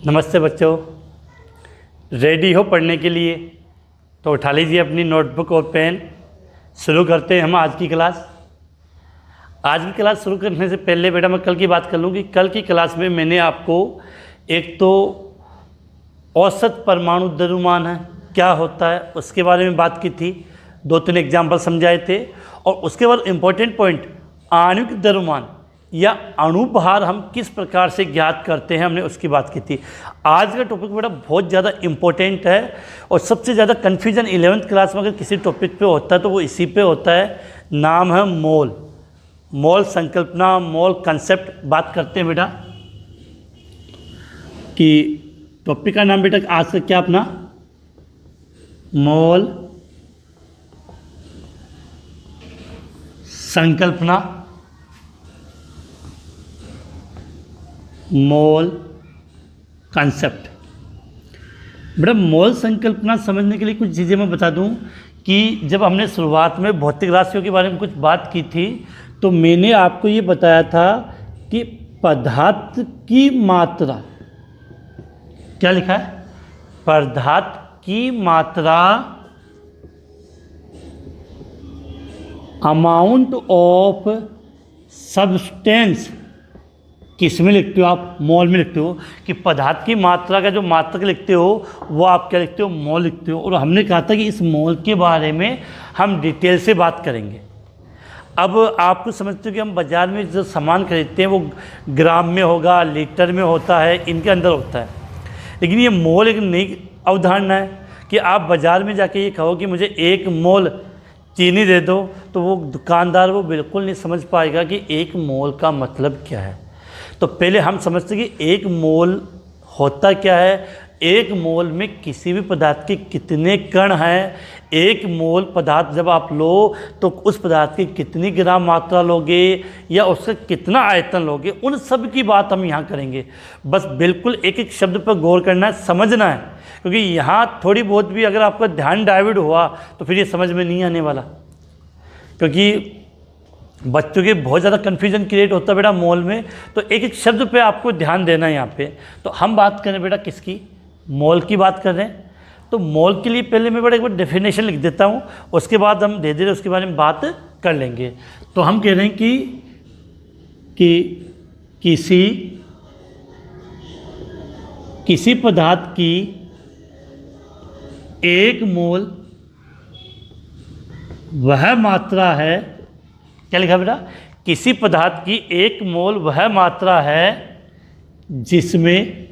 नमस्ते बच्चों, रेडी हो पढ़ने के लिए? तो उठा लीजिए अपनी नोटबुक और पेन। शुरू करते हैं हम आज की क्लास। आज की क्लास शुरू करने से पहले बेटा मैं कल की बात कर लूँ कि कल की क्लास में मैंने आपको एक तो औसत परमाणु द्रव्यमान है क्या होता है उसके बारे में बात की थी, 2-3 एग्जाम्पल समझाए थे। और उसके बाद इम्पोर्टेंट पॉइंट आणविक द्रव्यमान या अणुभार हम किस प्रकार से ज्ञात करते हैं, हमने उसकी बात की थी। आज का टॉपिक बेटा बहुत ज़्यादा इम्पोर्टेंट है और सबसे ज़्यादा कन्फ्यूजन 11th क्लास में अगर किसी टॉपिक पे होता है तो वो इसी पे होता है। नाम है मोल। मोल संकल्पना, मोल कंसेप्ट बात करते हैं बेटा कि टॉपिक का नाम बेटा आज का क्या अपना मोल संकल्पना, मोल कंसेप्ट। बेटा मोल संकल्पना समझने के लिए कुछ चीज़ें मैं बता दूं कि जब हमने शुरुआत में भौतिक राशियों के बारे में कुछ बात की थी तो मैंने आपको ये बताया था कि पदार्थ की मात्रा, क्या लिखा है, पदार्थ की मात्रा अमाउंट ऑफ सब्सटेंस किस में लिखते हो आप, मोल में लिखते हो। कि पदार्थ की मात्रा का जो मात्रक लिखते हो वो आप क्या लिखते हो, मोल लिखते हो। और हमने कहा था कि इस मोल के बारे में हम डिटेल से बात करेंगे। अब आप कुछ समझते हो कि हम बाज़ार में जो सामान खरीदते हैं वो ग्राम में होगा, लीटर में होता है, इनके अंदर होता है। लेकिन ये मोल एक नई अवधारणा है कि आप बाज़ार में जाके ये कहो कि मुझे 1 मोल चीनी दे दो तो वो दुकानदार वो बिल्कुल नहीं समझ पाएगा कि 1 मोल का मतलब क्या है। तो पहले हम समझते कि 1 मोल होता क्या है। 1 मोल में किसी भी पदार्थ के कितने कण हैं, 1 मोल पदार्थ जब आप लो तो उस पदार्थ की कितनी ग्राम मात्रा लोगे या उसका कितना आयतन लोगे, उन सब की बात हम यहाँ करेंगे। बस बिल्कुल एक एक शब्द पर गौर करना है, समझना है, क्योंकि यहाँ थोड़ी बहुत भी अगर आपका ध्यान डाइवर्ट हुआ तो फिर ये समझ में नहीं आने वाला। क्योंकि बच्चों के बहुत ज़्यादा कन्फ्यूजन क्रिएट होता है बेटा मोल में, तो एक एक शब्द पे आपको ध्यान देना है यहाँ पे। तो हम बात करें बेटा किसकी, मोल की बात कर रहे हैं। तो मोल के लिए पहले मैं बेटा एक बार डेफिनेशन लिख देता हूँ, उसके बाद हम धीरे धीरे उसके बारे में बात कर लेंगे। तो हम कह रहे हैं कि किसी पदार्थ की 1 मोल वह मात्रा है, क्या लिखा बेटा, किसी पदार्थ की 1 मोल वह मात्रा है जिसमें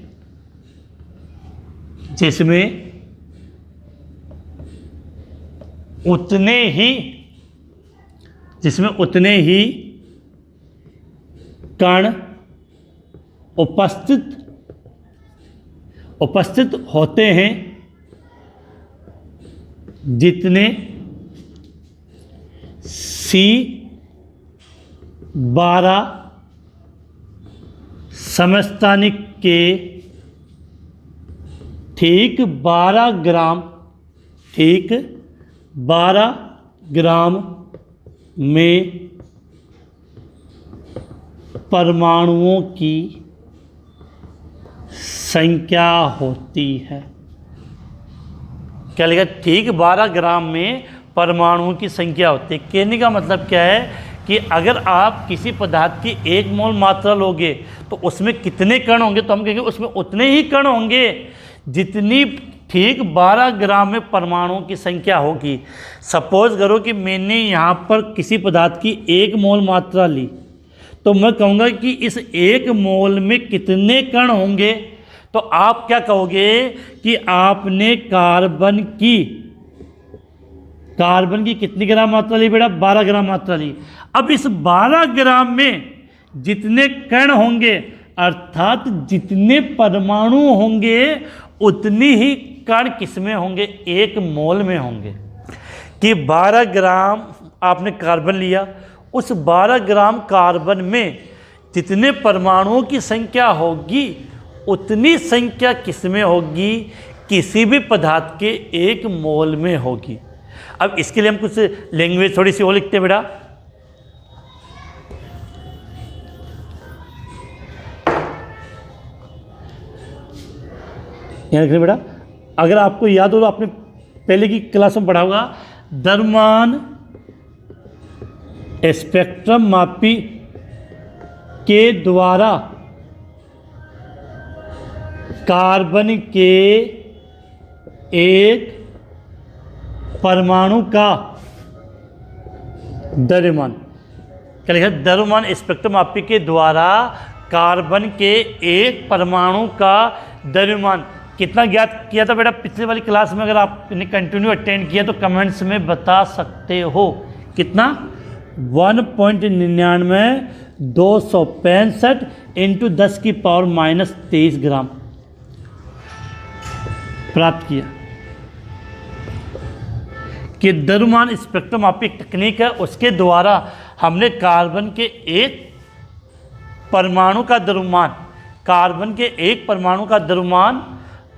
उतने ही कण उपस्थित होते हैं जितने C12 समस्थानिक के ठीक 12 ग्राम में परमाणुओं की संख्या होती है। क्या लिखा, ठीक 12 ग्राम में परमाणुओं की संख्या होती है। कहने का मतलब क्या है कि अगर आप किसी पदार्थ की 1 मोल मात्रा लोगे तो उसमें कितने कण होंगे, तो हम कहेंगे उसमें उतने ही कण होंगे जितनी ठीक 12 ग्राम में परमाणुओं की संख्या होगी। सपोज करो कि मैंने यहाँ पर किसी पदार्थ की 1 मोल मात्रा ली तो मैं कहूँगा कि इस 1 मोल में कितने कण होंगे, तो आप क्या कहोगे कि आपने कार्बन की कितनी ग्राम मात्रा ली बेटा, 12 ग्राम मात्रा ली। अब इस 12 ग्राम में जितने कण होंगे अर्थात जितने परमाणु होंगे उतनी ही कण किसमें होंगे, 1 मोल में होंगे। कि 12 ग्राम आपने कार्बन लिया, उस 12 ग्राम कार्बन में जितने परमाणुओं की संख्या होगी उतनी संख्या किसमें होगी, किसी भी पदार्थ के 1 मोल में होगी। अब इसके लिए हम कुछ लैंग्वेज थोड़ी सी और लिखते हैं बेटा। याद रखिए बेटा, अगर आपको याद हो तो आपने पहले की क्लास में पढ़ा होगा, द्रव्यमान स्पेक्ट्रम मापी के द्वारा कार्बन के एक परमाणु का द्रव्यमान, क्या लिखा? द्रव्यमान स्पेक्ट्रम मापी के द्वारा कार्बन के एक परमाणु का द्रव्यमान कितना ज्ञात किया था बेटा पिछले वाली क्लास में? अगर आपने कंटिन्यू अटेंड किया तो कमेंट्स में बता सकते हो। कितना? 1.99 इंटू 10 की पावर -23 ग्राम प्राप्त किया। कि द्रव्यमान स्पेक्ट्रम मापी तकनीक है, उसके द्वारा हमने कार्बन के एक परमाणु का द्रव्यमान, कार्बन के एक परमाणु का द्रव्यमान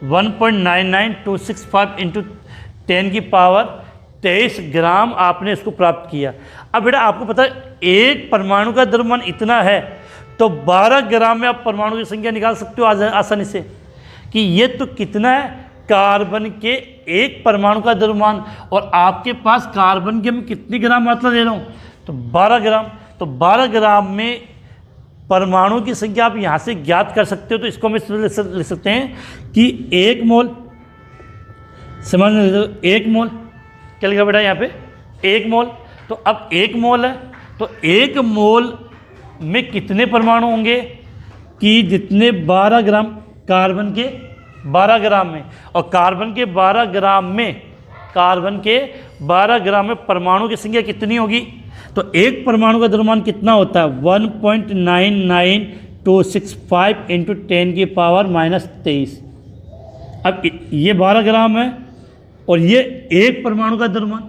1.99265 इंटू 10 की पावर 23 ग्राम आपने इसको प्राप्त किया। अब बेटा आपको पता है एक परमाणु का द्रव्यमान इतना है, तो 12 ग्राम में आप परमाणु की संख्या निकाल सकते हो आसानी से कि ये तो कितना है, कार्बन के एक परमाणु का द्रव्यमान, और आपके पास कार्बन की मैं कितनी ग्राम मात्रा ले रहा हूँ, तो 12 ग्राम। तो 12 ग्राम में परमाणु की संख्या आप यहाँ से ज्ञात कर सकते हो। तो इसको हम इस तरह लिख सकते हैं कि 1 मोल, समझ लो 1 मोल, क्या लिखा बेटा यहाँ पे 1 मोल। तो अब 1 मोल है, तो 1 मोल में कितने परमाणु होंगे कि जितने 12 ग्राम कार्बन के 12 ग्राम में, और कार्बन के 12 ग्राम में, कार्बन के 12 ग्राम में परमाणु की संख्या कितनी होगी? तो एक परमाणु का द्रव्यमान कितना होता है? 1.99265 इंटू 10 की पावर -23। अब ये 12 ग्राम है और ये एक परमाणु का द्रव्यमान,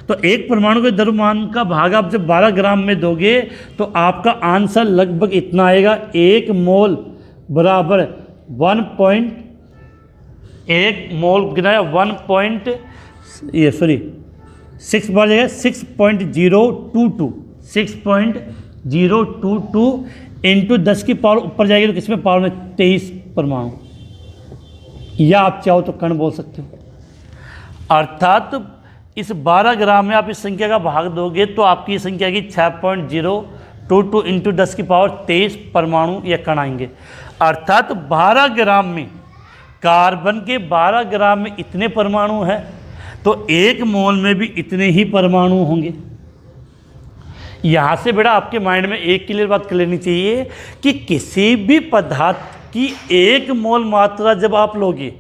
तो एक परमाणु के द्रव्यमान का भाग आप जब 12 ग्राम में दोगे तो आपका आंसर लगभग इतना आएगा। 1 मोल बराबर 1 मोल कितना है? 6 बार जगह 6.022 इंटू 10 की पावर ऊपर जाएगी तो किसमें पावर में 23 परमाणु, या आप चाहो तो कण बोल सकते हो। अर्थात इस 12 ग्राम में आप इस संख्या का भाग दोगे तो आपकी संख्या की 6.022 इंटू 10 की पावर 23 परमाणु या कण आएंगे। अर्थात 12 ग्राम में, कार्बन के 12 ग्राम में इतने परमाणु हैं, तो 1 मोल में भी इतने ही परमाणु होंगे। यहाँ से बेटा आपके माइंड में एक क्लियर बात कर लेनी चाहिए कि किसी भी पदार्थ की 1 मोल मात्रा जब आप लोगे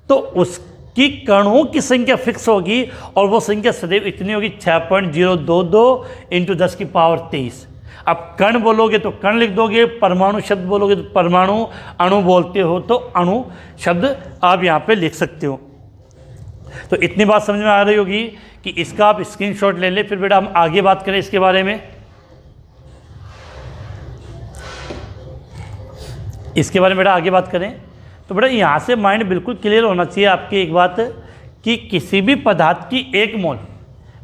तो उसकी कणों की संख्या फिक्स होगी, और वो संख्या सदैव इतनी होगी 6.022 इंटू 10 की पावर 23। अब कण बोलोगे तो कण लिख दोगे, परमाणु शब्द बोलोगे तो परमाणु, अणु बोलते हो तो अणु शब्द आप यहाँ पे लिख सकते हो। तो इतनी बात समझ में आ रही होगी कि इसका आप स्क्रीनशॉट ले लें। फिर बेटा हम आगे बात करें इसके बारे में, इसके बारे में बेटा आगे बात करें तो बेटा यहाँ से माइंड बिल्कुल क्लियर होना चाहिए आपकी एक बात कि किसी भी पदार्थ की 1 मोल,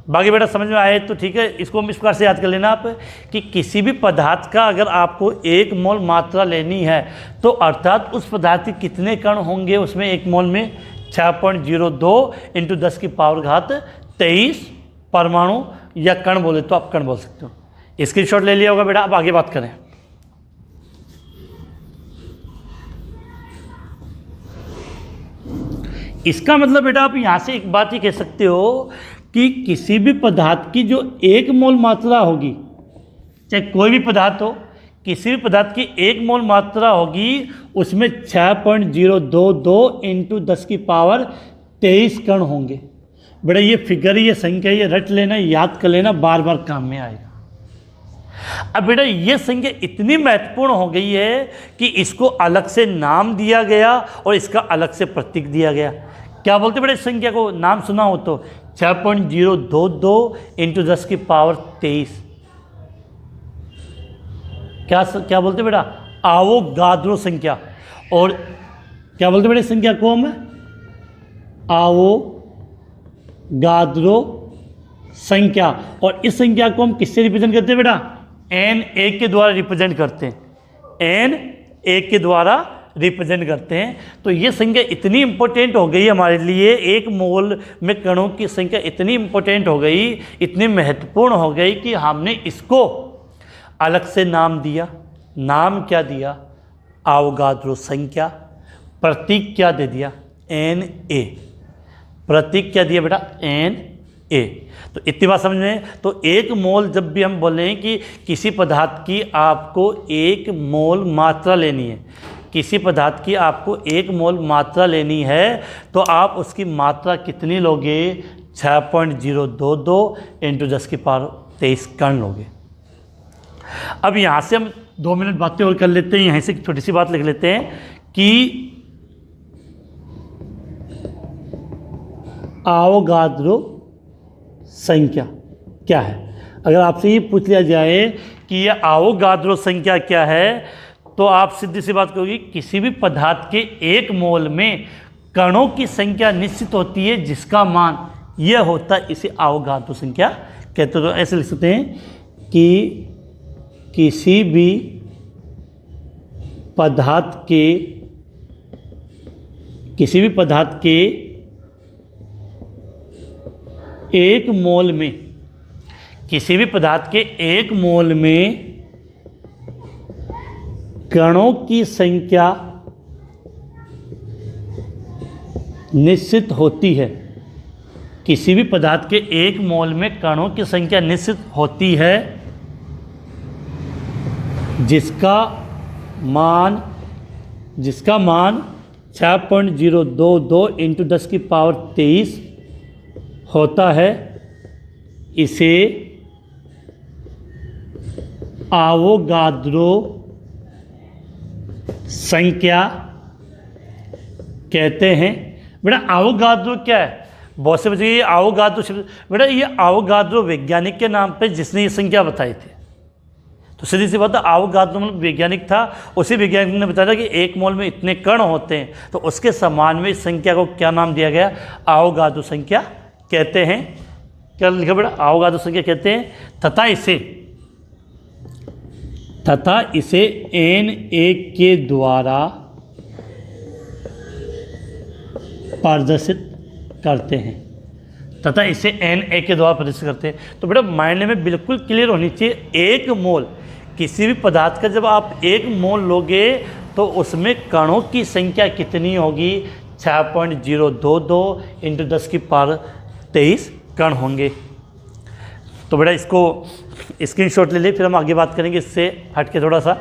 बाकी बेटा समझ में आए तो ठीक है, इसको हम इस प्रकार से याद कर लेना आप कि किसी भी पदार्थ का अगर आपको 1 मोल मात्रा लेनी है तो अर्थात उस पदार्थ के कितने कण होंगे उसमें 1 मोल में 6.02 इंटू 10 की पावर घात 23 परमाणु या कण बोले तो आप कण बोल सकते हो। स्क्रीनशॉट ले लिया होगा बेटा। अब आगे बात करें। इसका मतलब बेटा आप यहाँ से एक बात ही कह सकते हो कि किसी भी पदार्थ की जो 1 मोल मात्रा होगी, चाहे कोई भी पदार्थ हो, किसी भी पदार्थ की 1 मोल मात्रा होगी उसमें 6.022 इंटू 10 की पावर 23 कण होंगे। बेटा ये फिगर, ये संख्या, ये रट लेना, याद कर लेना, बार बार काम में आएगा। अब बेटा ये संख्या इतनी महत्वपूर्ण हो गई है कि इसको अलग से नाम दिया गया और इसका अलग से प्रतीक दिया गया। क्या बोलते बेटा इस संख्या को? नाम सुना हो तो 6.022 इंटू 10 की पावर 23। क्या बोलते बेटा? आवोगाद्रो संख्या। और क्या बोलते बेटा इस संख्या को हम? आवोगाद्रो संख्या। और इस संख्या को हम किससे रिप्रेजेंट करते हैं बेटा? n1 के द्वारा रिप्रेजेंट करते हैं। n1 के द्वारा रिप्रेजेंट करते हैं। तो ये संख्या इतनी इम्पोर्टेंट हो गई हमारे लिए, एक मोल में कणों की संख्या इतनी इम्पोर्टेंट हो गई, इतनी महत्वपूर्ण हो गई कि हमने इसको अलग से नाम दिया। नाम क्या दिया? अवोगाद्रो संख्या। प्रतीक क्या दे दिया? Na। प्रतीक क्या दिया बेटा? Na। तो इतनी बात समझ में। तो एक मोल, जब भी हम बोलें कि किसी पदार्थ की आपको एक मोल मात्रा लेनी है, किसी पदार्थ की आपको एक मोल मात्रा लेनी है, तो आप उसकी मात्रा कितनी लोगे? 6.022 इंटू 10⁻23 कण लोगे। अब यहाँ से हम 2 मिनट बातें और कर लेते हैं। यहाँ से एक छोटी सी बात लिख लेते हैं कि अवोगाद्रो संख्या क्या है। अगर आपसे ये पूछ लिया जाए कि यह अवोगाद्रो संख्या क्या है, तो आप सीधी सी बात कहोगे, किसी भी पदार्थ के एक मोल में कणों की संख्या निश्चित होती है जिसका मान यह होता है, इसे अवोगाद्रो संख्या कहते हैं। तो ऐसे लिख सकते हैं कि किसी भी पदार्थ के एक मोल में, किसी भी पदार्थ के एक मोल में कणों की संख्या निश्चित होती है। किसी भी पदार्थ के एक मोल में कणों की संख्या निश्चित होती है जिसका मान 6.022 इंटू 10⁻23 होता है, इसे अवोगाद्रो संख्या कहते हैं। बेटा अवोगाद्रो क्या है? बहुत से बच्चे ये अवोगाद्रो शब्द, बेटा ये अवोगाद्रो वैज्ञानिक के नाम पे जिसने ये संख्या बताई थी। तो सीधी सी बात है, अवोगाद्रो मतलब वैज्ञानिक था, उसी वैज्ञानिक ने बताया था कि एक मोल में इतने कण होते हैं, तो उसके समान में इस संख्या को क्या नाम दिया गया? अवोगाद्रो संख्या कहते हैं। क्या लिखा बेटा? अवोगाद्रो संख्या कहते हैं। तथा इसे Na के द्वारा प्रदर्शित करते हैं। तथा इसे Na के द्वारा प्रदर्शित करते हैं। तो बेटा माइंड में बिल्कुल क्लियर होनी चाहिए, एक मोल, किसी भी पदार्थ का जब आप एक मोल लोगे तो उसमें कणों की संख्या कितनी होगी? 6.022 इंटू 10⁻23 कण होंगे। तो बेटा इसको स्क्रीनशॉट ले ले, फिर हम आगे बात करेंगे इससे हट के थोड़ा सा।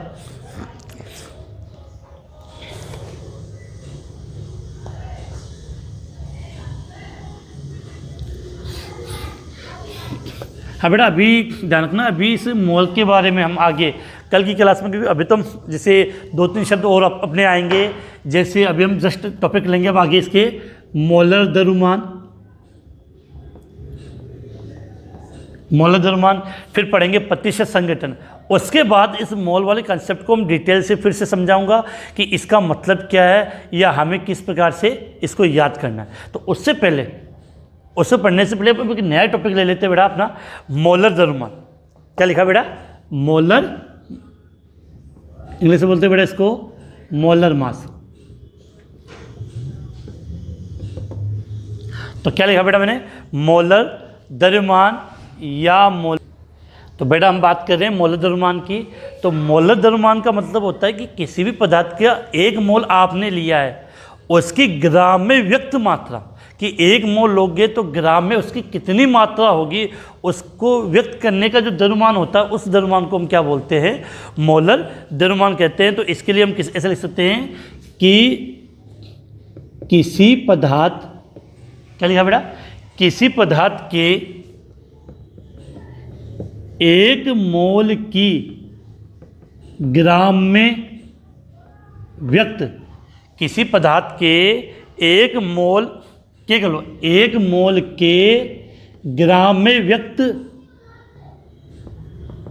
हाँ बेटा अभी ध्यान रखना, अभी इस मोल के बारे में हम आगे कल की क्लास में, क्योंकि अभी तो हम जैसे 2-3 शब्द और अपने आएंगे। जैसे अभी हम जस्ट टॉपिक लेंगे अब आगे इसके मोलर द्रव्यमान, फिर पढ़ेंगे प्रतिशत संघटन। उसके बाद इस मोल वाले कंसेप्ट को हम डिटेल से फिर से समझाऊंगा कि इसका मतलब क्या है या हमें किस प्रकार से इसको याद करना है। तो उससे पढ़ने से पहले एक नया टॉपिक ले लेते हैं बेटा अपना, मोलर द्रव्यमान। क्या लिखा बेटा? मोलर, इंग्लिश में बोलते हैं बेटा इसको मोलर मास। तो क्या लिखा बेटा मैंने? मोलर द्रव्यमान या मोल। तो बेटा हम बात कर रहे हैं मोलर द्रव्यमान की। तो मोलर द्रव्यमान का मतलब होता है कि किसी भी पदार्थ का एक मोल आपने लिया है, उसकी ग्राम में व्यक्त मात्रा, कि एक मोल लोगे तो ग्राम में उसकी कितनी मात्रा होगी, उसको व्यक्त करने का जो द्रव्यमान होता है, उस द्रव्यमान को हम क्या बोलते हैं? मोलर द्रव्यमान कहते हैं। तो इसके लिए हम ऐसे लिख सकते हैं कि किसी पदार्थ, क्या लिखा बेटा? किसी पदार्थ के एक मोल की ग्राम में व्यक्त, किसी पदार्थ के एक मोल के ग्राम में व्यक्त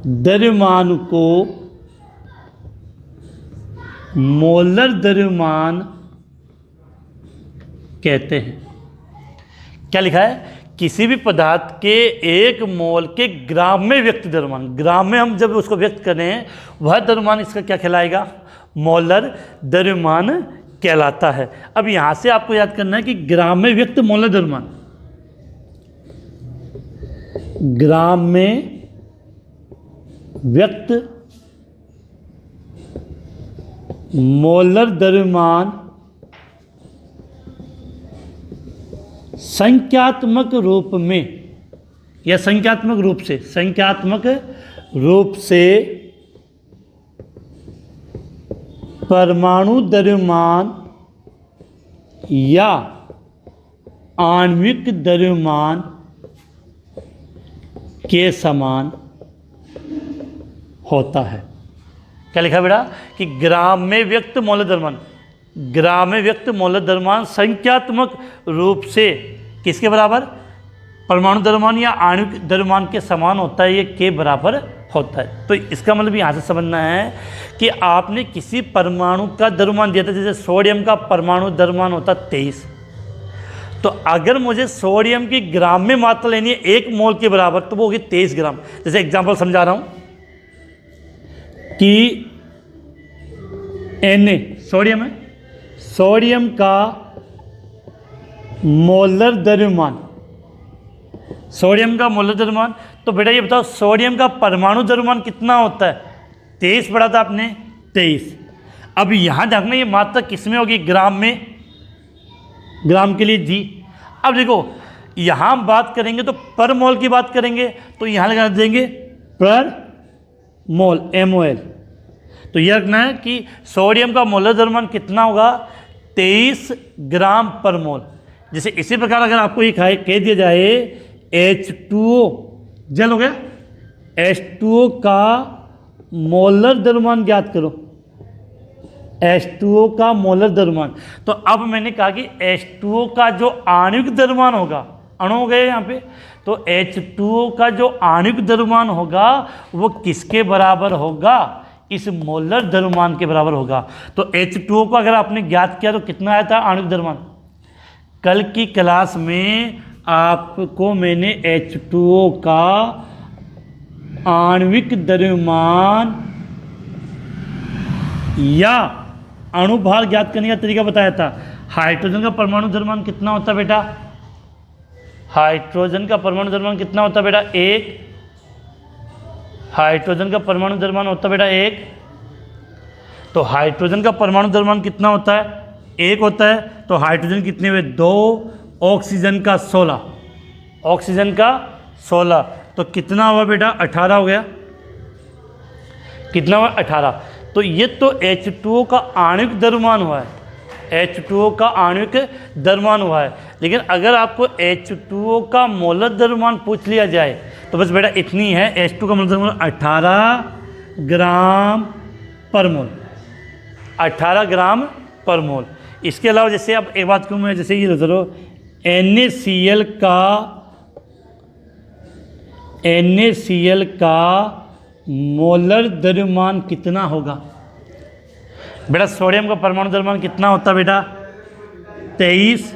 द्रव्यमान को मोलर द्रव्यमान कहते हैं। क्या लिखा है? किसी भी पदार्थ के एक मोल के ग्राम में व्यक्त द्रव्यमान, ग्राम में हम जब उसको व्यक्त करें वह द्रव्यमान इसका क्या कहलाएगा? मोलर द्रव्यमान कहलाता है। अब यहाँ से आपको याद करना है कि ग्राम में व्यक्त मोलर द्रव्यमान, ग्राम में व्यक्त मोलर द्रव्यमान संख्यात्मक रूप में या संख्यात्मक रूप से परमाणु द्रव्यमान या आणविक द्रव्यमान के समान होता है। क्या लिखा बेटा कि ग्राम में व्यक्त मोलर द्रव्यमान, ग्राम में व्यक्त मोलर द्रव्यमान संख्यात्मक रूप से किसके बराबर, परमाणु द्रव्यमान या आणविक द्रव्यमान के समान होता है, ये के बराबर होता है। तो इसका मतलब यहाँ से समझना है कि आपने किसी परमाणु का द्रव्यमान दिया था, जैसे सोडियम का परमाणु द्रव्यमान होता 23, तो अगर मुझे सोडियम की ग्राम में मात्रा लेनी है 1 मोल के बराबर, तो वो होगी 23 ग्राम। जैसे एग्जांपल समझा रहा हूँ कि Na सोडियम है, सोडियम का मोलर द्रव्यमान, सोडियम का मोलर द्रव्यमान, तो बेटा ये बताओ सोडियम का परमाणु द्रव्यमान कितना होता है, 23 पढ़ा था आपने, 23। अब यहाँ देखना ये मात्रा किस में होगी, ग्राम में, ग्राम के लिए जी। अब देखो यहाँ हम बात करेंगे तो पर मोल की बात करेंगे, तो यहाँ लगा देंगे पर मोल MOL। तो यह रखना है कि सोडियम का मोलर द्रव्यमान कितना होगा, 23 ग्राम पर मोल। जैसे इसी प्रकार अगर आपको ये कह दिया जाए H2O, जल हो गया, H2O का मोलर द्रव्यमान ज्ञात करो, H2O का मोलर द्रव्यमान। तो अब मैंने कहा कि H2O का जो आणविक द्रव्यमान होगा, अणु हो गए यहाँ पे, तो H2O का जो आणविक द्रव्यमान होगा वो किसके बराबर होगा, इस मोलर द्रव्यमान के बराबर होगा। तो H2O को अगर आपने ज्ञात किया तो कितना आया था आणविक द्रव्यमान, कल की क्लास में आपको मैंने H2O का आणविक द्रव्यमान या अणुभार ज्ञात करने का तरीका बताया था। हाइड्रोजन का परमाणु द्रव्यमान कितना होता है बेटा, हाइड्रोजन का परमाणु द्रव्यमान कितना होता है बेटा, 1। हाइड्रोजन का परमाणु द्रव्यमान होता है बेटा 1। तो हाइड्रोजन का परमाणु द्रव्यमान कितना होता है, 1 होता है। तो हाइड्रोजन कितने हुए, 2, ऑक्सीजन का 16, ऑक्सीजन का 16, तो कितना हुआ बेटा, 18 हो गया। कितना हुआ, 18। तो ये तो H2O का आणविक द्रव्यमान हुआ है, H2O का आणविक द्रव्यमान हुआ है। लेकिन अगर आपको H2O का मोलर द्रव्यमान पूछ लिया जाए तो बस बेटा इतनी है, H2O का मोलर द्रव्यमान 18 ग्राम पर मोल, 18 ग्राम पर मोल। इसके अलावा जैसे अब एक बात कहूँ मैं, जैसे ये धरो NaCl का मोलर द्रव्यमान कितना होगा बेटा, सोडियम का परमाणु द्रव्यमान कितना होता है बेटा, 23।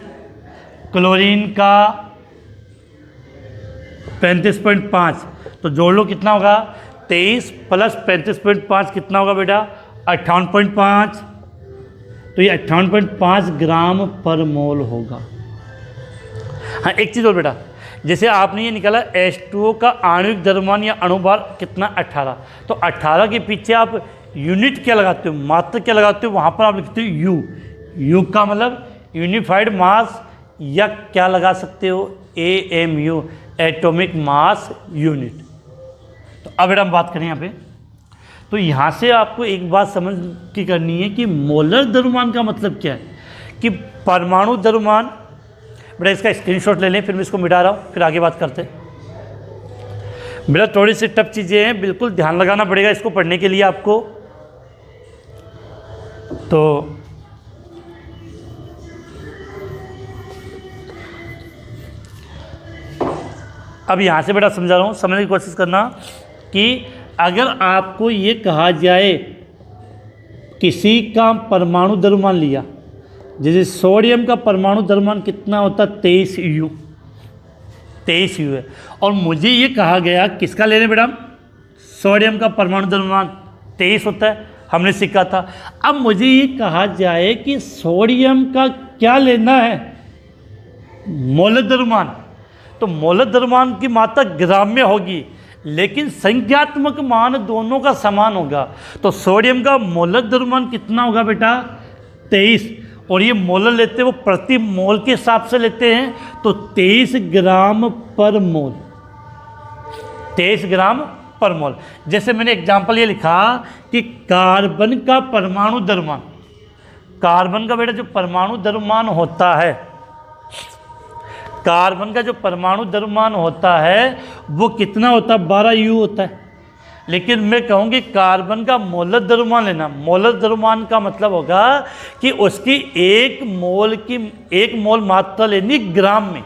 क्लोरीन का 35.5, तो जोड़ लो कितना होगा, 23 प्लस 35.5 कितना होगा बेटा, 58.5। तो ये 58.5 ग्राम पर मोल होगा। हाँ एक चीज़ और बेटा, जैसे आपने ये निकाला H2O का आणविक द्रव्यमान या अणुभार कितना, 18। तो 18 के पीछे आप यूनिट क्या लगाते हो, मात्रा क्या लगाते हो, वहाँ पर आप लिखते हो यू का मतलब यूनिफाइड मास, या क्या लगा सकते हो, AMU, एटॉमिक मास यूनिट। तो अब बेटा हम बात करें यहाँ पे, तो यहाँ से आपको एक बात समझ की करनी है कि मोलर द्रव्यमान का मतलब क्या है, कि परमाणु द्रव्यमान। बेटा इसका स्क्रीनशॉट ले लें, फिर मैं इसको मिटा रहा हूँ, फिर आगे बात करते हैं। बेटा थोड़ी सी टफ चीज़ें हैं, बिल्कुल ध्यान लगाना पड़ेगा इसको पढ़ने के लिए आपको। तो अब यहाँ से बेटा समझा रहा हूँ, समझने की कोशिश करना कि अगर आपको ये कहा जाए किसी का परमाणु द्रव्यमान लिया, जैसे सोडियम का परमाणु द्रव्यमान कितना होता है, 23U, 23U है, और मुझे ये कहा गया किसका ले रहे बेटा, सोडियम का परमाणु द्रव्यमान 23 होता है, हमने सीखा था। अब मुझे ये कहा जाए कि सोडियम का क्या लेना है, मोलर द्रव्यमान। तो मोलर द्रव्यमान की मात्रा ग्राम में होगी, लेकिन संख्यात्मक मान दोनों का समान होगा। तो सोडियम का मोलर द्रव्यमान कितना होगा बेटा, 23। और ये मोलर लेते हैं वो प्रति मोल के हिसाब से लेते हैं, तो 23 ग्राम पर मोल, 23 ग्राम पर मोल। जैसे मैंने एग्जाम्पल ये लिखा कि कार्बन का परमाणु द्रव्यमान, कार्बन का बेटा जो परमाणु द्रव्यमान होता है, कार्बन का जो परमाणु द्रव्यमान होता है वो कितना होता है, 12 U होता है। लेकिन मैं कहूँगी कार्बन का मोलर द्रव्यमान लेना। मोलर द्रव्यमान का मतलब होगा कि उसकी एक मोल मात्रा लेनी ग्राम में।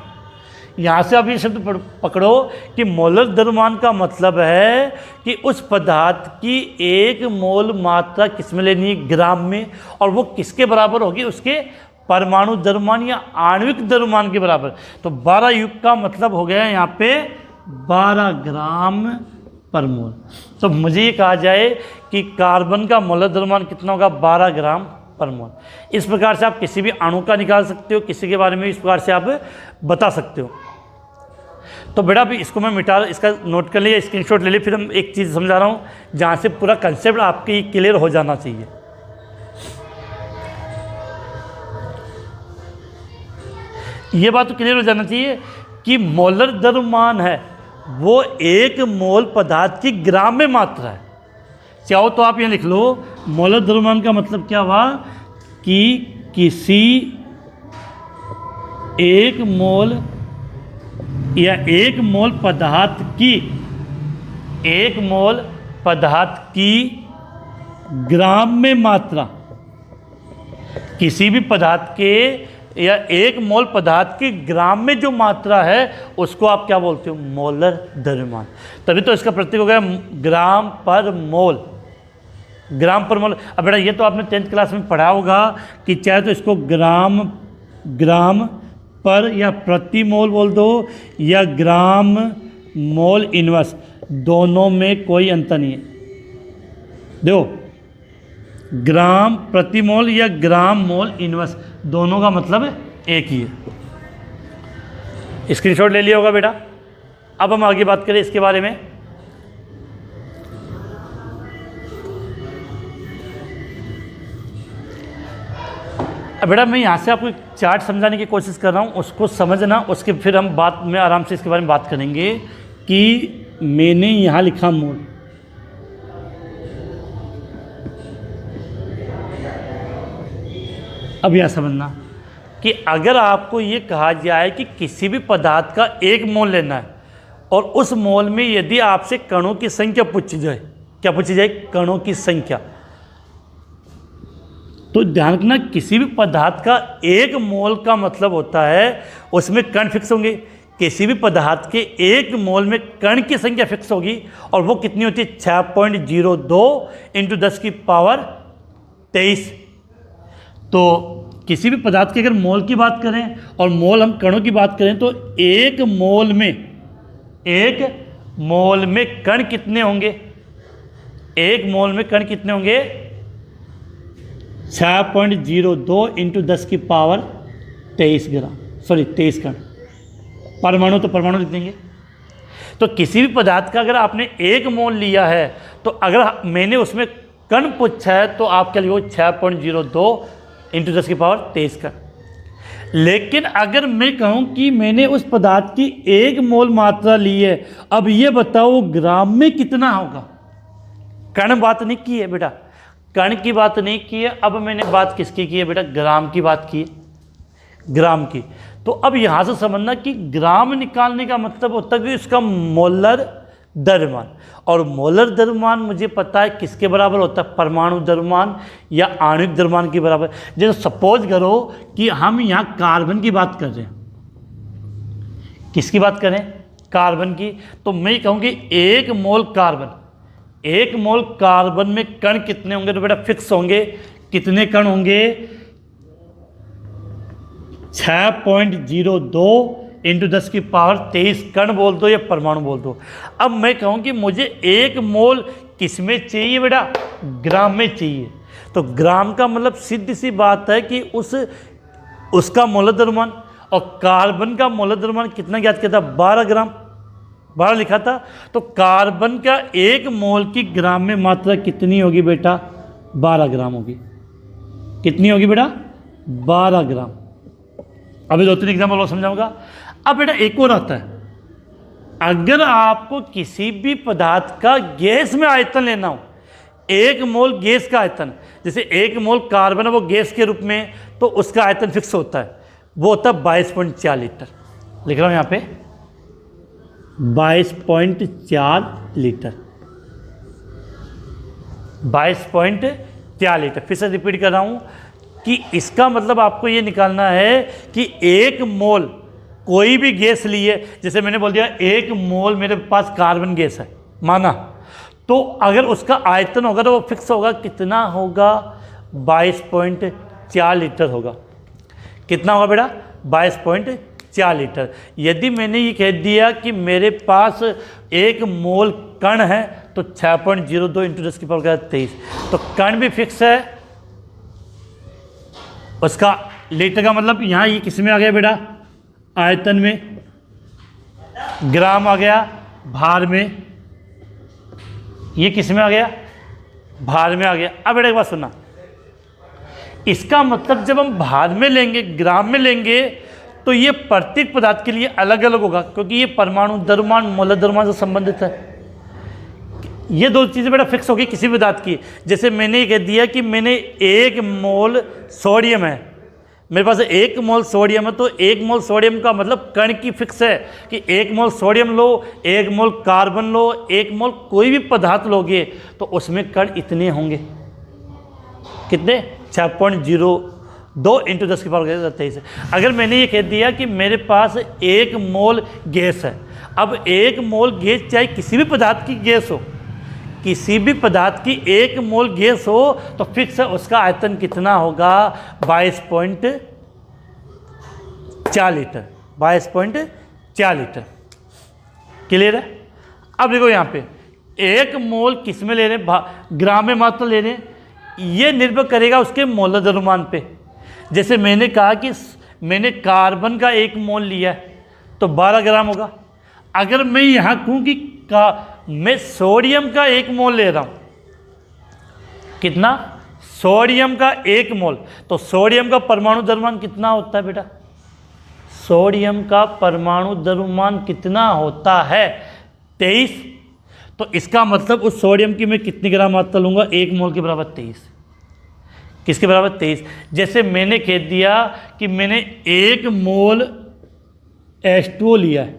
यहाँ से आप ये शब्द पकड़ो कि मोलर द्रव्यमान का मतलब है कि उस पदार्थ की एक मोल मात्रा किस में लेनी है, ग्राम में, और वो किसके बराबर होगी, उसके परमाणु द्रव्यमान या आणविक द्रव्यमान के बराबर। तो 12 U का मतलब हो गया यहाँ पे 12 ग्राम पर मोल। तो मुझे ये कहा जाए कि कार्बन का मोलर द्रव्यमान कितना होगा, 12 ग्राम पर मोल। इस प्रकार से आप किसी भी अणु का निकाल सकते हो, किसी के बारे में इस प्रकार से आप बता सकते हो। तो बेटा अभी इसको मैं मिटा, इसका नोट कर लिया, स्क्रीनशॉट ले ली। फिर हम एक चीज़ समझा रहा हूँ जहाँ से पूरा कंसेप्ट आपके क्लियर हो जाना चाहिए। ये बात तो क्लियर हो जाना चाहिए कि मोलर द्रव्यमान है वो एक मोल पदार्थ की ग्राम में मात्रा है। चाहो तो आप ये लिख लो, मोलर द्रव्यमान का मतलब क्या हुआ कि किसी एक मोल या एक मोल पदार्थ की, एक मोल पदार्थ की ग्राम में मात्रा, किसी भी पदार्थ के या एक मोल पदार्थ की ग्राम में जो मात्रा है उसको आप क्या बोलते हो, मोलर द्रव्यमान। तभी तो इसका प्रतीक हो गया ग्राम पर मोल, ग्राम पर मोल। अब बेटा ये तो आपने 10th क्लास में पढ़ा होगा कि चाहे तो इसको ग्राम पर या प्रति मोल बोल दो या ग्राम मोल इनवर्स, दोनों में कोई अंतर नहीं है। देखो ग्राम प्रति मोल या ग्राम मोल इनवर्स, दोनों का मतलब एक ही है। स्क्रीनशॉट ले लिया होगा बेटा। अब हम आगे बात करें इसके बारे में। अब बेटा मैं यहाँ से आपको एक चार्ट समझाने की कोशिश कर रहा हूँ, उसको समझना, उसके फिर हम बात में आराम से इसके बारे में बात करेंगे कि मैंने यहाँ लिखा मोल, अब यह समझना कि अगर आपको ये कहा जाए कि किसी भी पदार्थ का एक मोल लेना है और उस मोल में यदि आपसे कणों की संख्या पूछी जाए, क्या पूछी जाए, कणों की संख्या, तो ध्यान रखना किसी भी पदार्थ का एक मोल का मतलब होता है उसमें कण फिक्स होंगे। किसी भी पदार्थ के एक मोल में कण की संख्या फिक्स होगी और वो कितनी होती है, 6.02 × 10⁻23। तो किसी भी पदार्थ के अगर मोल की बात करें और मोल हम कणों की बात करें तो एक मोल में कण कितने होंगे, एक मोल में कण कितने होंगे, 6.02 × 10⁻23 ग्राम, सॉरी 23 कण। परमाणु तो परमाणु लिख देंगे। तो किसी भी पदार्थ का अगर आपने एक मोल लिया है तो अगर मैंने उसमें कण पूछा है तो आप क्या लिखो, 6.02 × 10⁻23 का। लेकिन अगर मैं कहूं कि मैंने उस पदार्थ की एक मोल मात्रा ली है, अब ये बताओ ग्राम में कितना होगा। कण बात नहीं की है बेटा, कण की बात नहीं की है। अब मैंने बात किसकी की है बेटा, ग्राम की बात की है, ग्राम की। तो अब यहाँ से समझना कि ग्राम निकालने का मतलब होता है कि इसका मोलर द्रव्यमान, और मोलर द्रव्यमान मुझे पता है किसके बराबर होता है, परमाणु द्रव्यमान या आणविक द्रव्यमान के बराबर। जैसे सपोज करो कि हम यहाँ कार्बन की बात कर रहे हैं, किसकी बात करें, कार्बन की, तो मैं कहूँगी एक मोल कार्बन में कण कितने होंगे, तो बेटा फिक्स होंगे, कितने कण होंगे, 6.02 इंटू 10⁻23 कण बोल दो या परमाणु बोल दो। अब मैं कहूँ कि मुझे 1 मोल किस में चाहिए बेटा, ग्राम में चाहिए। तो ग्राम का मतलब सीधी सी बात है कि उसका मोलर द्रव्यमान, और कार्बन का मोलर द्रव्यमान कितना ज्ञात किया था, 12 ग्राम, 12 लिखा था। तो कार्बन का 1 मोल की ग्राम में मात्रा कितनी होगी बेटा, 12 ग्राम होगी। कितनी होगी बेटा, 12 ग्राम। अभी 2-3 एग्जाम्पल और समझाऊंगा। अब बेटा एक और आता है, अगर आपको किसी भी पदार्थ का गैस में आयतन लेना हो, 1 मोल गैस का आयतन, जैसे 1 मोल कार्बन है वो गैस के रूप में, तो उसका आयतन फिक्स होता है, वो होता है 22.4 लीटर। लिख रहा हूँ यहाँ पे 22.4 लीटर, 22.4 लीटर। फिर से रिपीट कर रहा हूँ कि इसका मतलब आपको ये निकालना है कि 1 मोल कोई भी गैस लिए, जैसे मैंने बोल दिया 1 मोल मेरे पास कार्बन गैस है माना, तो अगर उसका आयतन होगा तो वो फिक्स होगा, कितना होगा, 22.4 लीटर होगा। कितना होगा बेटा, 22.4 लीटर। यदि मैंने ये कह दिया कि मेरे पास 1 मोल कण है तो 6.02 इंटू 10⁻23, तो कण भी फिक्स है, उसका लीटर का मतलब यहाँ ये किस में आ गया बेटा, आयतन में, ग्राम आ गया, भार में, ये किस में आ गया, भार में आ गया। अब बेटा एक बात सुनना, इसका मतलब जब हम भार में लेंगे, ग्राम में लेंगे, तो ये प्रत्येक पदार्थ के लिए अलग अलग होगा, क्योंकि ये परमाणु द्रव्यमान, मोलर द्रव्यमान से संबंधित है। ये 2 चीज़ें बेटा फिक्स होगी किसी भी पदार्थ की। जैसे मैंने ये कह दिया कि मैंने 1 मोल सोडियम है, मेरे पास 1 मोल सोडियम है, तो 1 मोल सोडियम का मतलब कण की फिक्स है कि 1 मोल सोडियम लो, 1 मोल कार्बन लो, 1 मोल कोई भी पदार्थ लोगे तो उसमें कण इतने होंगे, कितने, 6.02 इंटू 10⁻23। अगर मैंने ये कह दिया कि मेरे पास 1 मोल गैस है, अब 1 मोल गैस चाहे किसी भी पदार्थ की गैस हो, किसी भी पदार्थ की 1 मोल गैस हो तो फिक्स है उसका आयतन कितना होगा, 22.4 लीटर, 22.4 लीटर। क्लियर है। अब देखो यहाँ पे 1 मोल किस में ले रहे हैं, ग्राम में मात्रा ले रहे हैं, ये निर्भर करेगा उसके मोलर द्रव्यमान पे। जैसे मैंने कहा कि मैंने कार्बन का 1 मोल लिया है तो 12 ग्राम होगा। अगर मैं यहाँ कहूँ कि मैं सोडियम का 1 मोल ले रहा हूँ, कितना, सोडियम का 1 मोल, तो सोडियम का परमाणु द्रव्यमान कितना होता है बेटा, सोडियम का परमाणु द्रव्यमान कितना होता है, 23। तो इसका मतलब उस सोडियम की मैं कितनी ग्राम मात्रा लूँगा, 1 मोल के बराबर 23। किसके बराबर, 23। जैसे मैंने कह दिया कि मैंने 1 मोल H2O लिया है,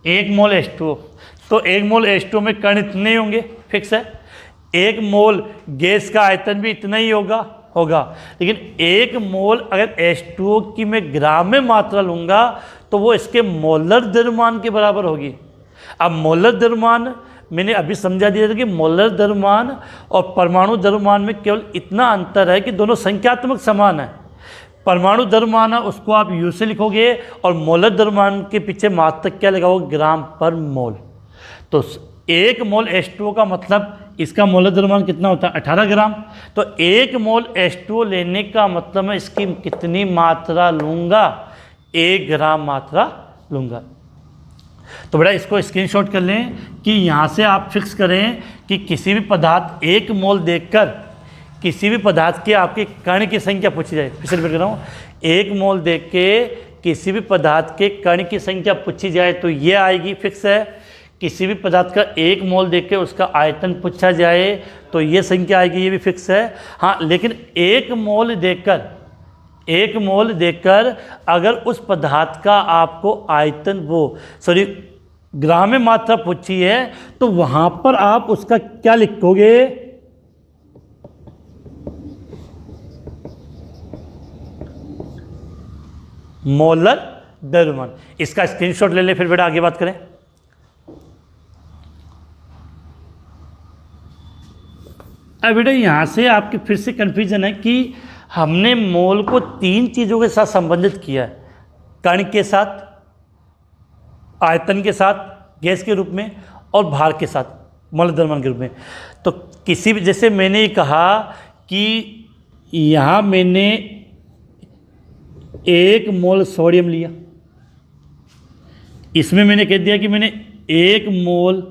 1 मोल H2O, तो 1 मोल H2O में कण इतने होंगे, फिक्स है। 1 मोल गैस का आयतन भी इतना ही होगा। लेकिन 1 मोल अगर H2O की मैं ग्राम में मात्रा लूँगा तो वो इसके मोलर द्रव्यमान के बराबर होगी। अब मोलर द्रव्यमान मैंने अभी समझा दिया था कि मोलर द्रव्यमान और परमाणु द्रव्यमान में केवल इतना अंतर है कि दोनों संख्यात्मक समान है। परमाणु द्रव्यमान है उसको आप यू से लिखोगे और मोलर द्रव्यमान के पीछे मात्रक क्या लगाओगे, ग्राम पर मोल। तो 1 मोल H2O का मतलब इसका मोलर द्रव्यमान कितना होता है, 18 ग्राम। तो 1 मोल H2O लेने का मतलब मैं इसकी कितनी मात्रा लूँगा, 1 ग्राम मात्रा लूँगा। तो बेटा इसको स्क्रीनशॉट कर लें कि यहाँ से आप फिक्स करें कि किसी भी पदार्थ 1 मोल देखकर किसी भी पदार्थ के आपके कण की संख्या पूछी जाए, फिर से रिपीट कर रहा हूँ, 1 मोल देख के किसी भी पदार्थ के कण की संख्या पूछी जाए तो ये आएगी, फिक्स है। किसी भी पदार्थ का 1 मोल देख के उसका आयतन पूछा जाए तो ये संख्या आएगी, ये भी फिक्स है। हाँ, लेकिन 1 मोल देखकर अगर उस पदार्थ का आपको आयतन ग्राम में मात्रा पूछी है तो वहाँ पर आप उसका क्या लिखोगे, मोलर द्रव्यमान। इसका स्क्रीनशॉट ले ले, फिर बेटा आगे बात करें। अब बेटा यहाँ से आपकी फिर से कन्फ्यूजन है कि हमने मोल को 3 चीज़ों के साथ संबंधित किया है, कण के साथ, आयतन के साथ गैस के रूप में और भार के साथ मौलिक द्रव्यमान के रूप में। तो किसी भी, जैसे मैंने कहा कि यहाँ मैंने 1 मोल सोडियम लिया, इसमें मैंने कह दिया कि मैंने 1 मोल,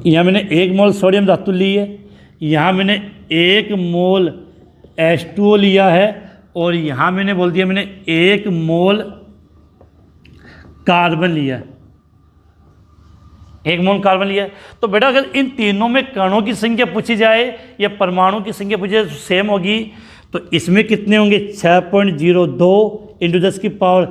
यहाँ मैंने 1 मोल सोडियम धातु ली है, यहाँ मैंने 1 मोल H2O लिया है, और यहाँ मैंने बोल दिया मैंने 1 मोल कार्बन लिया है, 1 मोल कार्बन लिया है। तो बेटा अगर इन तीनों में कणों की संख्या पूछी जाए या परमाणु की संख्या पूछी जाए तो सेम होगी। तो इसमें कितने होंगे, 6.02 इंटू 10 की पावर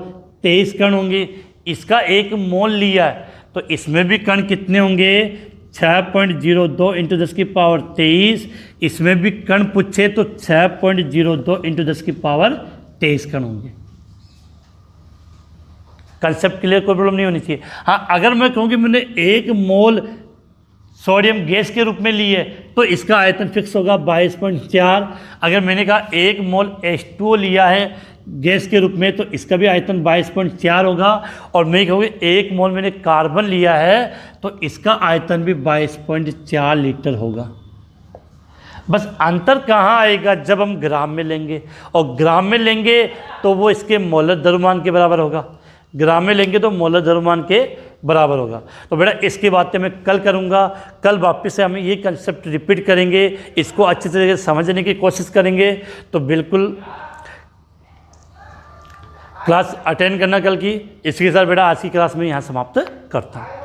23 कण होंगे। इसका 1 मोल लिया है तो इसमें भी कण कितने होंगे, 6.02 इंटू 10 की पावर 23। इसमें भी कण पूछे तो 6.02 इंटू 10 की पावर 23 कण होंगे। कंसेप्ट क्लियर, कोई प्रॉब्लम नहीं होनी चाहिए। हाँ, अगर मैं कहूँ कि मैंने 1 मोल सोडियम गैस के रूप में ली है तो इसका आयतन फिक्स होगा 22.4। अगर मैंने कहा 1 मोल H2O लिया है गैस के रूप में तो इसका भी आयतन 22.4 होगा। और मैं कहूँगी 1 मोल मैंने कार्बन लिया है तो इसका आयतन भी 22.4 लीटर होगा। बस अंतर कहाँ आएगा, जब हम ग्राम में लेंगे, और ग्राम में लेंगे तो वो इसके मोलर द्रव्यमान के बराबर होगा। ग्राम में लेंगे तो मोलर द्रव्यमान के बराबर होगा। तो बेटा इसकी बातें मैं कल करूँगा। कल वापस से हम ये कंसेप्ट रिपीट करेंगे, इसको अच्छी तरीके से समझने की कोशिश करेंगे। तो बिल्कुल क्लास अटेंड करना कल की। इसके साथ बेटा आज की क्लास में यहाँ समाप्त करता हूँ।